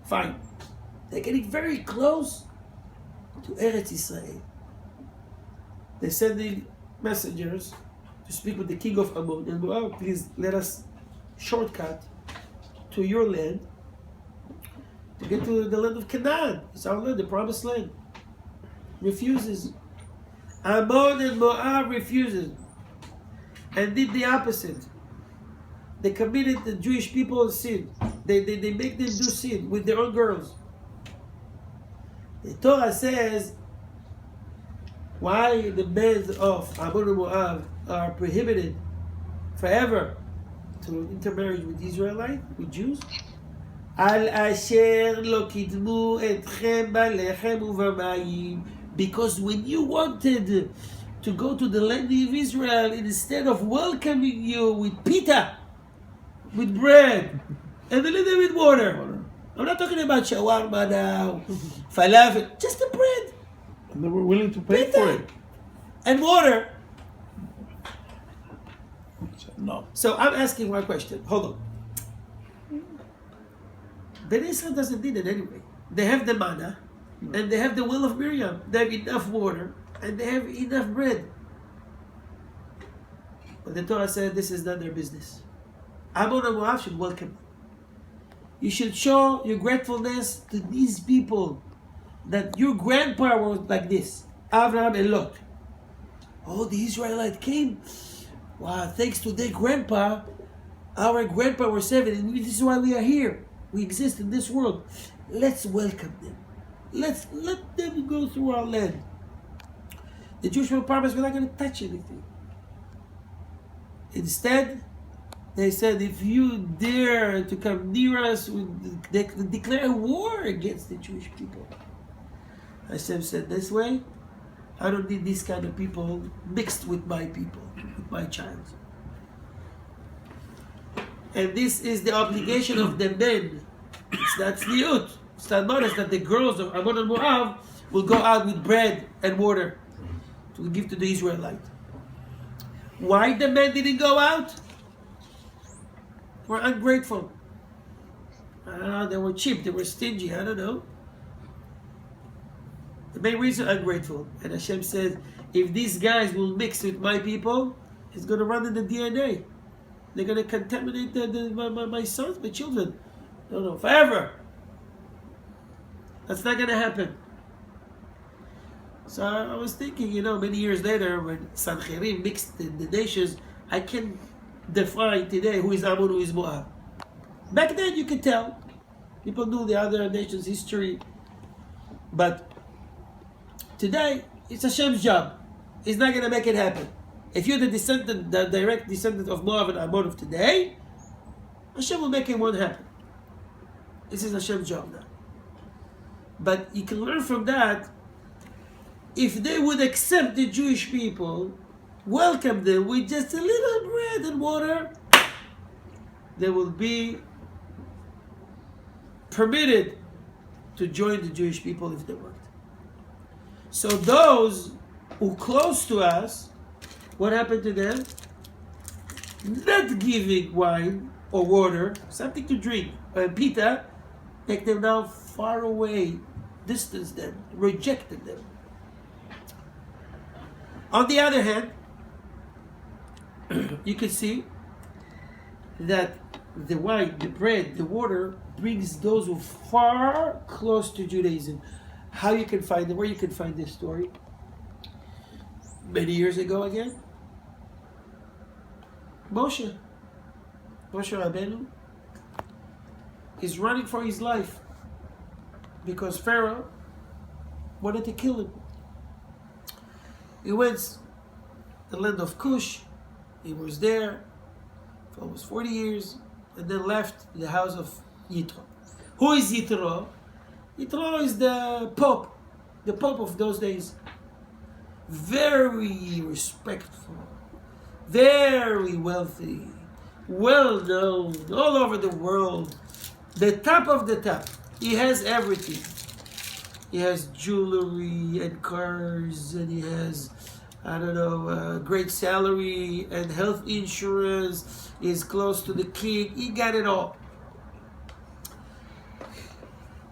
Fine. They're getting very close to Eretz Israel. They're sending messengers to speak with the king of Ammon and Moab. Please let us shortcut to your land to get to the land of Canaan. It's our land, the promised land. Refuses. Ammon and Moab refuses and did the opposite. They committed the Jewish people sin. They make them do sin with their own girls. The Torah says why the men of Ammon and Moab are prohibited forever to intermarry with Israelites, with Jews. Al asher lo kidmu etchem balechem uvamayim. Because when you wanted to go to the land of Israel, instead of welcoming you with pita, with bread, and a little bit water. I'm not talking about shawarma now, falafel, just the bread. And they were willing to pay pita for it. and water. No. So I'm asking one question. Hold on. Bnei Israel doesn't need it anyway. They have the manna, and they have the will of Miriam. They have enough water, and they have enough bread. But the Torah said this is not their business. Ammon and Moab should welcome them. You should show your gratefulness to these people that your grandpa was like this, Abraham and Lot. Oh, the Israelite came. Wow, thanks to their grandpa, our grandpa was saved, and this is why we are here. We exist in this world. Let's welcome them. Let's let them go through our land. The Jewish people promised we're not going to touch anything. Instead, they said, if you dare to come near us, they declare a war against the Jewish people. Hashem said this way, I don't need these kind of people mixed with my people, with my child. And this is the obligation of the men. It's not tzniut. It's not modest that the girls of Ammon and Moab will go out with bread and water to give to the Israelite. Why the men didn't go out? They were ungrateful. I don't know, they were cheap, they were stingy, I don't know. The main reason, ungrateful. And Hashem says, if these guys will mix with my people, it's going to run in the DNA. They're going to contaminate my sons, my children. No, forever. That's not going to happen. So I was thinking, many years later, when Sancherim mixed the nations, I can define today who is Ammon, who is Moab. Back then, you could tell. People knew the other nations' history. But today, it's Hashem's job. He's not going to make it happen. If you're the direct descendant of Moab and Ammon of today, Hashem will make it one happen. This is Hashem's job now. But you can learn from that, if they would accept the Jewish people, welcome them with just a little bread and water, they will be permitted to join the Jewish people if they want. So those who are close to us, what happened to them? Not giving wine or water, something to drink, or pita, take them now far away, distance them, rejected them. On the other hand, you can see that the wine, the bread, the water brings those who are far close to Judaism. How you can find them, where you can find this story. Many years ago again, Moshe Rabbeinu is running for his life because Pharaoh wanted to kill him. He went to the land of Cush. He was there for almost 40 years and then left the house of Yitro. Who is Yitro? Yitro is the Pope of those days. Very respectful, very wealthy, well known all over the world. The top of the top. He has everything. He has jewelry and cars, and he has, great salary and health insurance. He's close to the king. He got it all.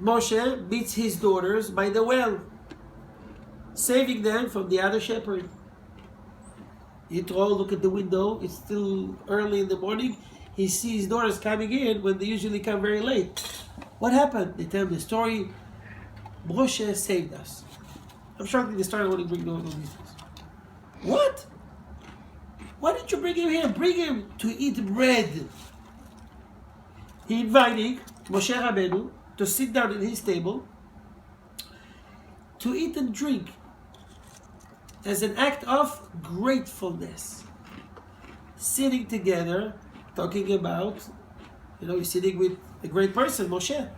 Moshe meets his daughters by the well, saving them from the other shepherd. Yitro look at the window. It's still early in the morning. He sees his daughters coming in when they usually come very late. What happened? They tell him the story. Moshe saved us. I'm shocked they started wanting to bring all these things. What? Why didn't you bring him here? Bring him to eat bread. He invited Moshe Rabbeinu to sit down at his table to eat and drink as an act of gratefulness. Sitting together, talking about, he's sitting with a great person, Moshe.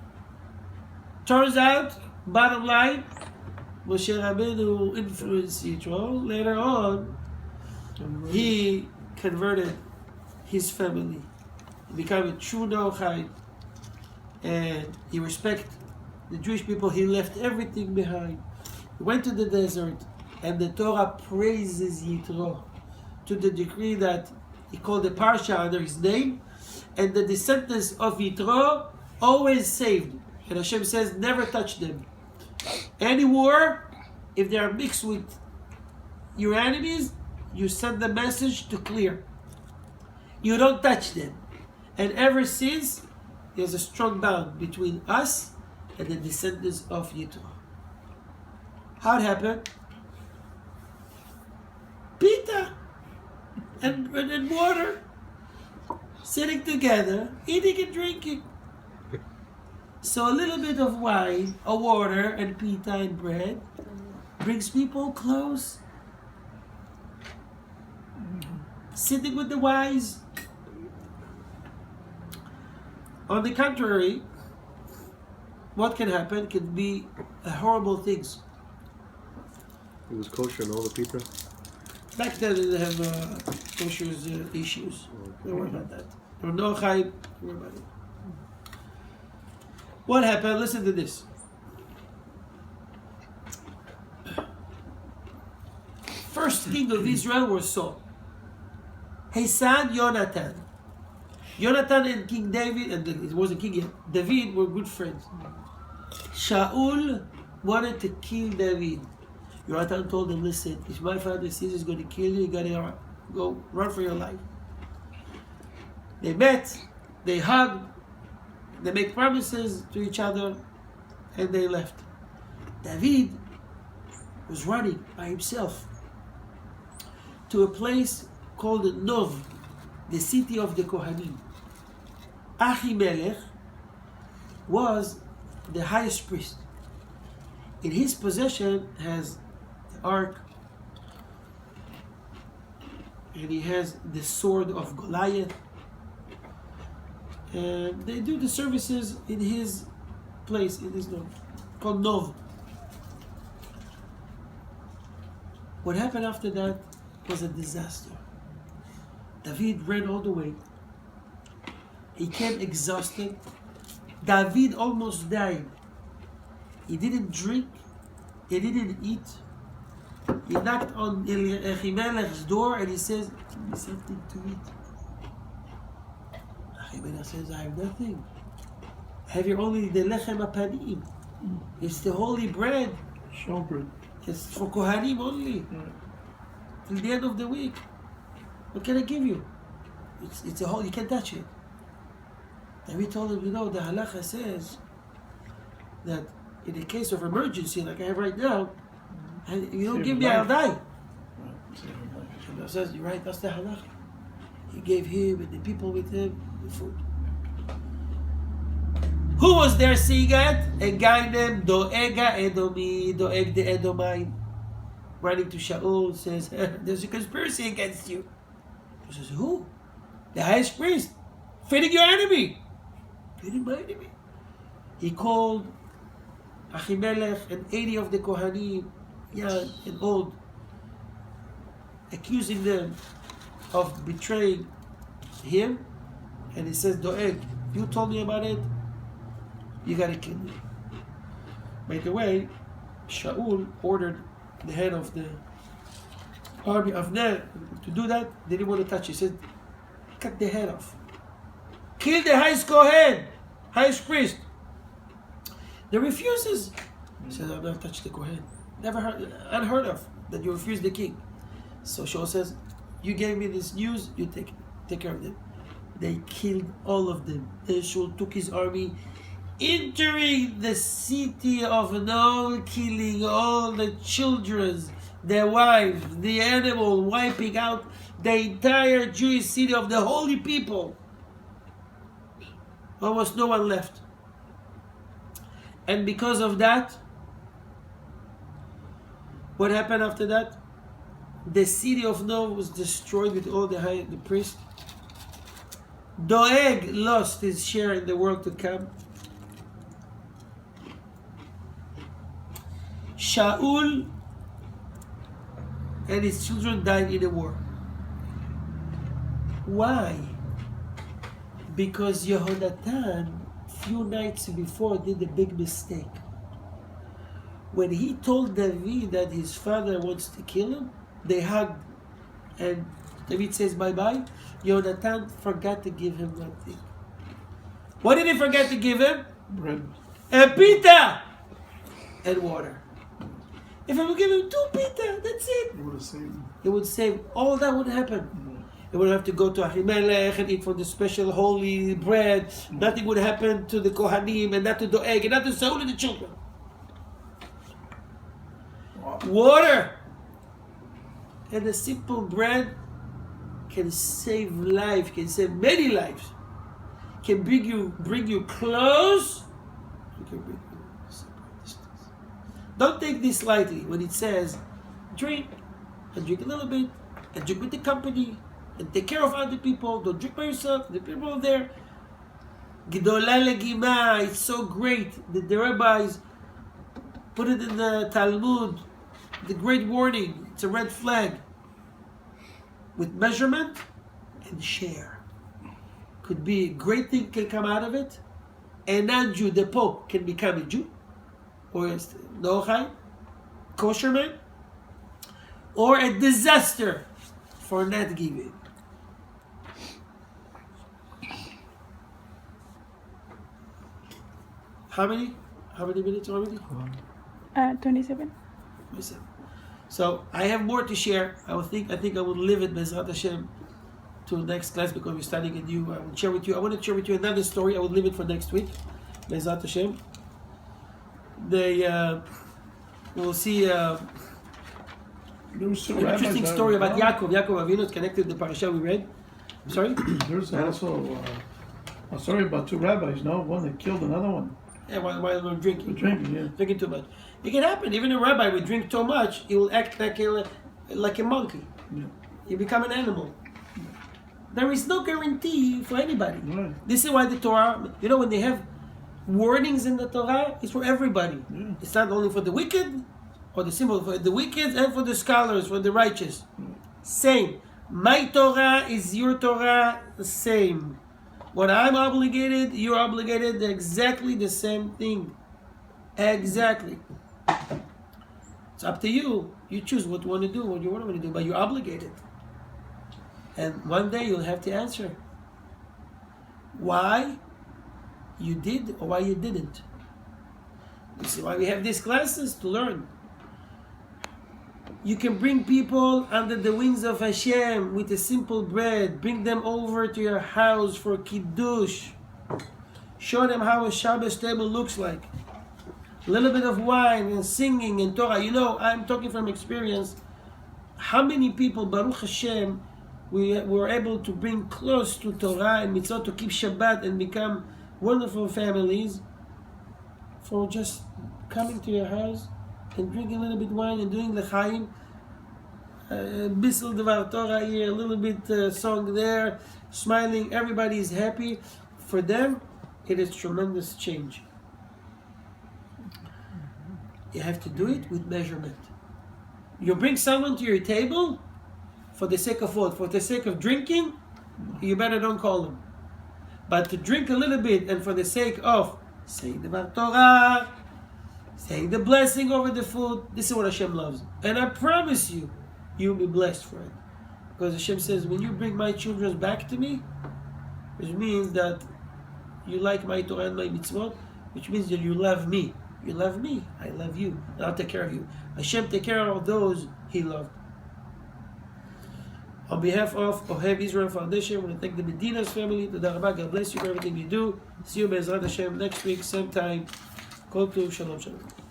Turns out, bottom line, Moshe Rabbeinu influenced Yitro. Later on, he converted his family. He became a true Noachide. And he respected the Jewish people. He left everything behind. He went to the desert, and the Torah praises Yitro to the degree that he called the parsha under his name, and the descendants of Yitro always saved. And Hashem says, never touch them. Any war, if they are mixed with your enemies, you send the message to clear. You don't touch them. And ever since, there's a strong bond between us and the descendants of Yitro. How it happened? Pita and water, sitting together, eating and drinking. So a little bit of wine, a water, and pita and bread brings people close. Sitting with the wise. On the contrary, what can happen can be horrible things. It was kosher and all the pita? Back then they didn't have kosher issues. Don't worry about that. There were no chai. Don't worry about it. What happened? Listen to this. First king of Israel was Saul. His son Jonathan. Jonathan and King David, and it wasn't king yet, David were good friends. Shaul wanted to kill David. Jonathan told him, listen, if my father sees he's going to kill you, you got to go run for your life. They met, they hugged, they make promises to each other, and they left. David was running by himself to a place called Nov, the city of the Kohanim. Ahimelech was the highest priest. In his possession has the ark, and he has the sword of Goliath, and they do the services in his place, in his Nov, called Nov. What happened after that was a disaster. David ran all the way. He came exhausted. David almost died. He didn't drink. He didn't eat. He knocked on Ahimelech's door and he says, give me something to eat. Ahimelech says, I have nothing. I have here only the lechem apanim. It's the holy bread. Showbread. It's for Kohanim only. Till the end of the week. What can I give you? It's a whole, you can't touch it. And we told him, the halacha says that in a case of emergency, like I have right now, and you don't give me, I'll die. And he says, you're right, that's the halacha. He gave him and the people with him the food. Who was there seeing it? A guy named Doega Edomi, Doeg the Edomite, running to Shaul, says, there's a conspiracy against you. He says, who? The highest priest, feeding your enemy. Feeding my enemy. He called Ahimelech and 80 of the Kohanim, young and old, accusing them of betraying him. And he says, Doeg, you told me about it, you gotta kill me. By the way, Shaul ordered the head of the army of Ner to do that. They didn't want to touch it. He said, cut the head off. Kill the highest Kohen, highest priest. They refuses. He says, I'm not touch the Kohen. Never heard, unheard of, that you refuse the king. So Shaul says, you gave me this news, you take care of them. They killed all of them. Then Shaul took his army, entering the city of Nob, killing all the children, their wives, the animal, wiping out the entire Jewish city of the holy people. Almost no one left. And because of that, what happened after that? The city of Nob was destroyed with all the priests. Doeg lost his share in the world to come. Shaul and his children died in a war. Why? Because Yehonatan, few nights before, did a big mistake. When he told David that his father wants to kill him, they hugged, and David says bye-bye. Yehonatan forgot to give him one thing. What did he forget to give him? Bread. A pita and water. If I would give him 2 pita, that's it. It would have saved. It would save, all that would happen. He would have to go to Ahimelech and eat from the special holy bread. Nothing would happen to the Kohanim and not to Doeg and not to Saul and the children. Water and a simple bread can save life, can save many lives, can bring you close, it can bring you separate distance. Don't take this lightly when it says drink, and drink a little bit, and drink with the company, and take care of other people. Don't drink by yourself, the people there. Gedola legima, it's so great that the rabbis put it in the Talmud, the great warning, it's a red flag. With measurement and share. Could be a great thing can come out of it. A non-Jew, the Pope, can become a Jew. Or a Noachai, kosher man. Or a disaster for not giving. How many minutes already? 27. Listen. So I have more to share. I think I will leave it Bezrat Hashem to next class because we're studying a new. I will share with you. I want to share with you another story. I will leave it for next week. Bezrat Hashem. We'll see. There was An interesting story about Yaakov. Yaakov Avinu is connected to the parasha we read. Sorry. There's also a story about 2 rabbis. No, one that killed another one. Yeah, while we're drinking. For drinking, yeah. Drinking too much. It can happen. Even a rabbi will drink too much. He will act like a monkey. Yeah. He become an animal. There is no guarantee for anybody. Right. This is why the Torah, when they have warnings in the Torah, it's for everybody. Yeah. It's not only for the wicked, or the simple, for the wicked and for the scholars, for the righteous. Same. My Torah is your Torah, the same. When I'm obligated, you're obligated, exactly the same thing. Exactly. It's up to you. You choose what you want to do, what you want to do, but you're obligated. And one day you'll have to answer why you did or why you didn't. This is why we have these classes, to learn. You can bring people under the wings of Hashem with a simple bread. Bring them over to your house for Kiddush. Show them how a Shabbos table looks like. A little bit of wine and singing and Torah. I'm talking from experience. How many people, Baruch Hashem, we were able to bring close to Torah and mitzvot, to keep Shabbat and become wonderful families for just coming to your house and drinking a little bit wine and doing l'chaim, bissel devar Torah here, a little bit song there, smiling. Everybody is happy. For them, it is tremendous change. You have to do it with measurement. You bring someone to your table for the sake of what? For the sake of drinking, you better don't call them. But to drink a little bit and for the sake of saying the Torah, saying the blessing over the food, this is what Hashem loves. And I promise you, you'll be blessed for it. Because Hashem says, when you bring my children back to me, which means that you like my Torah and my mitzvot, which means that you love me. You love me, I love you. And I'll take care of you. Hashem take care of all those He loved. On behalf of Ohev Israel Foundation, I want to thank the Medina's family. Toda Rabba. God bless you for everything you do. See you Be'ezrat Hashem next week, same time. Kol Tov, Shalom Shalom.